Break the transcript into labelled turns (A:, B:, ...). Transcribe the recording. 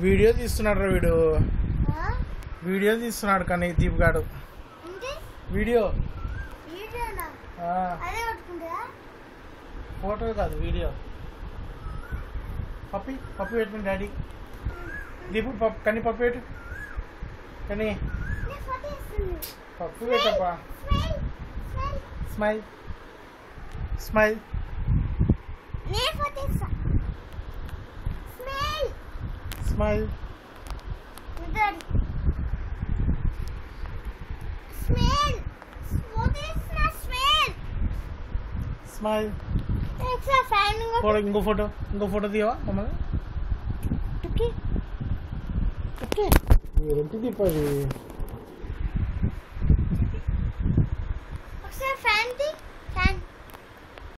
A: Video తీస్తున్నాడు రా వీడు, వీడియో తీస్తున్నాడు కానీ దీప్ గాడు వీడియో, ఫోటో కాదు వీడియో. పప్పి పప్పి పెట్టిన డాడీ దీపు కానీ పప్పు పెట్టు, కానీ పప్పు పెట్టప్పా. Smile smile smile smile. ఇంకో ఫోటో తీయవా మమ్మల్ని? ఏంటి దీపది?